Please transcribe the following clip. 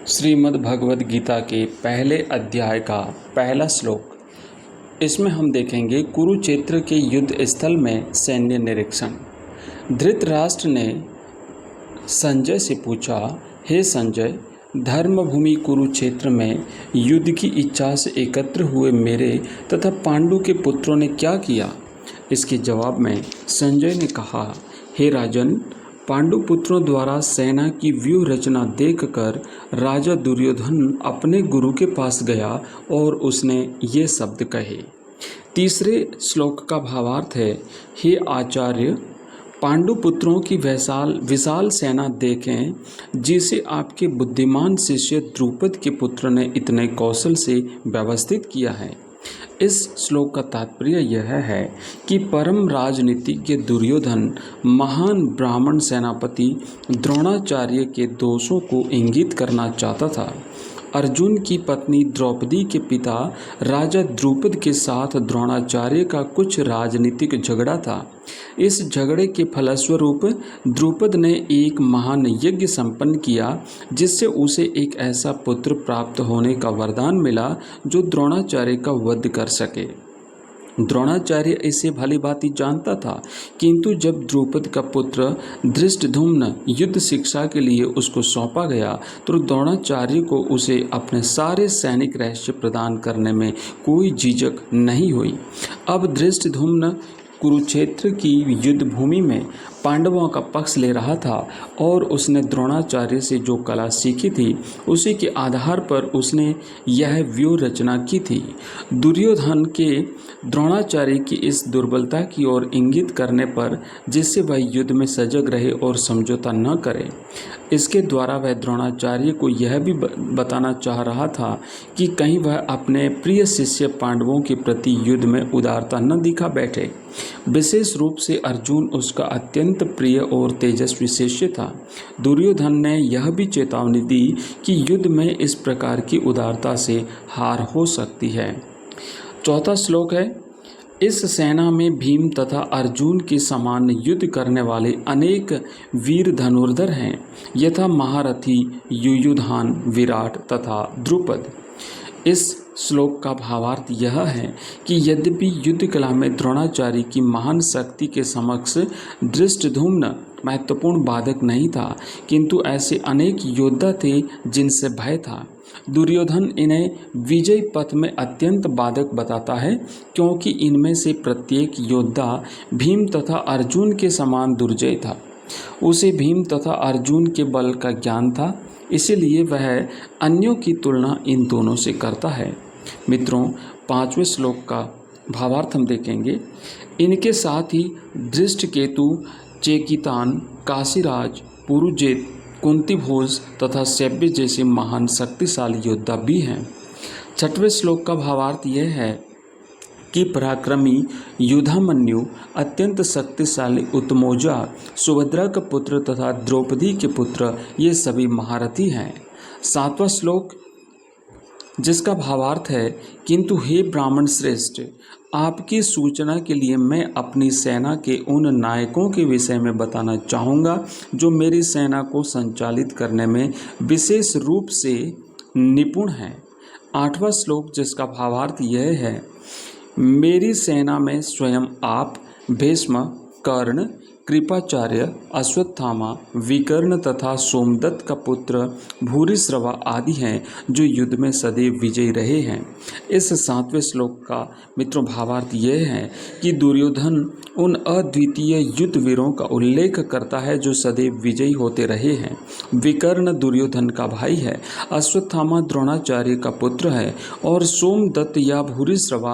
श्रीमद् भगवद गीता के पहले अध्याय का पहला श्लोक। इसमें हम देखेंगे कुरुक्षेत्र के युद्ध स्थल में सैन्य निरीक्षण। धृतराष्ट्र ने संजय से पूछा, हे संजय, धर्मभूमि कुरुक्षेत्र में युद्ध की इच्छा से एकत्र हुए मेरे तथा पांडु के पुत्रों ने क्या किया? इसके जवाब में संजय ने कहा, हे राजन, पांडु पुत्रों द्वारा सेना की व्यूह रचना देखकर राजा दुर्योधन अपने गुरु के पास गया और उसने ये शब्द कहे। तीसरे श्लोक का भावार्थ है, हे आचार्य, पांडु पुत्रों की विशाल सेना देखें, जिसे आपके बुद्धिमान शिष्य द्रुपद के पुत्र ने इतने कौशल से व्यवस्थित किया है। इस श्लोक का तात्पर्य यह है कि परम राजनीतिज्ञ दुर्योधन महान ब्राह्मण सेनापति द्रोणाचार्य के दोषों को इंगित करना चाहता था। अर्जुन की पत्नी द्रौपदी के पिता राजा द्रुपद के साथ द्रोणाचार्य का कुछ राजनीतिक झगड़ा था। इस झगड़े के फलस्वरूप द्रुपद ने एक महान यज्ञ संपन्न किया, जिससे उसे एक ऐसा पुत्र प्राप्त होने का वरदान मिला जो द्रोणाचार्य का वध कर सके। द्रोणाचार्य इसे भली भांति जानता था, किंतु जब द्रुपद का पुत्र धृष्टद्युम्न युद्ध शिक्षा के लिए उसको सौंपा गया तो द्रोणाचार्य को उसे अपने सारे सैनिक रहस्य प्रदान करने में कोई झिझक नहीं हुई। अब धृष्टद्युम्न कुरुक्षेत्र की युद्ध भूमि में पांडवों का पक्ष ले रहा था और उसने द्रोणाचार्य से जो कला सीखी थी उसी के आधार पर उसने यह व्यूह रचना की थी। दुर्योधन के द्रोणाचार्य की इस दुर्बलता की ओर इंगित करने पर, जिससे वह युद्ध में सजग रहे और समझौता न करे, इसके द्वारा वह द्रोणाचार्य को यह भी बताना चाह रहा था कि कहीं वह अपने प्रिय शिष्य पांडवों के प्रति युद्ध में उदारता न दिखा बैठे। विशेष रूप से अर्जुन उसका अत्यंत प्रिय और तेजस्वी शिष्य था। दुर्योधन ने यह भी चेतावनी दी कि युद्ध में इस प्रकार की उदारता से हार हो सकती है। चौथा श्लोक है, इस सेना में भीम तथा अर्जुन के समान युद्ध करने वाले अनेक वीर धनुर्धर हैं, यथा महारथी युयुधान, विराट तथा द्रुपद। इस श्लोक का भावार्थ यह है कि यद्यपि युद्ध कला में द्रोणाचार्य की महान शक्ति के समक्ष धृष्टद्युम्न महत्वपूर्ण बाधक नहीं था, किंतु ऐसे अनेक योद्धा थे जिनसे भय था। दुर्योधन इन्हें विजय पथ में अत्यंत बाधक बताता है, क्योंकि इनमें से प्रत्येक योद्धा भीम तथा अर्जुन के समान दुर्जय था। उसे भीम तथा अर्जुन के बल का ज्ञान था, इसीलिए वह अन्यों की तुलना इन दोनों से करता है। मित्रों, पांचवें श्लोक का भावार्थ हम देखेंगे। इनके साथ ही धृष्टकेतु, चेकितान, काशीराज, पुरुजेत, कुंतीभोज तथा सैब्य जैसे महान शक्तिशाली योद्धा भी हैं। छठवें श्लोक का भावार्थ यह है कि पराक्रमी युधामन्यु, अत्यंत शक्तिशाली उत्तमौजा, सुभद्रा का पुत्र तथा द्रौपदी के पुत्र, ये सभी महारथी हैं। सातवां श्लोक, जिसका भावार्थ है, किंतु हे ब्राह्मण श्रेष्ठ, आपकी सूचना के लिए मैं अपनी सेना के उन नायकों के विषय में बताना चाहूँगा जो मेरी सेना को संचालित करने में विशेष रूप से निपुण हैं। आठवां श्लोक, जिसका भावार्थ यह है, मेरी सेना में स्वयं आप, भीष्म, कर्ण, कृपाचार्य, अश्वत्थामा, विकर्ण तथा सोमदत्त का पुत्र भूरिश्रवा आदि हैं जो युद्ध में सदैव विजयी रहे हैं। इस सातवें श्लोक का मित्रों भावार्थ यह है कि दुर्योधन उन अद्वितीय युद्ध वीरों का उल्लेख करता है जो सदैव विजयी होते रहे हैं। विकर्ण दुर्योधन का भाई है, अश्वत्थामा द्रोणाचार्य का पुत्र है और सोमदत्त या भूरिश्रवा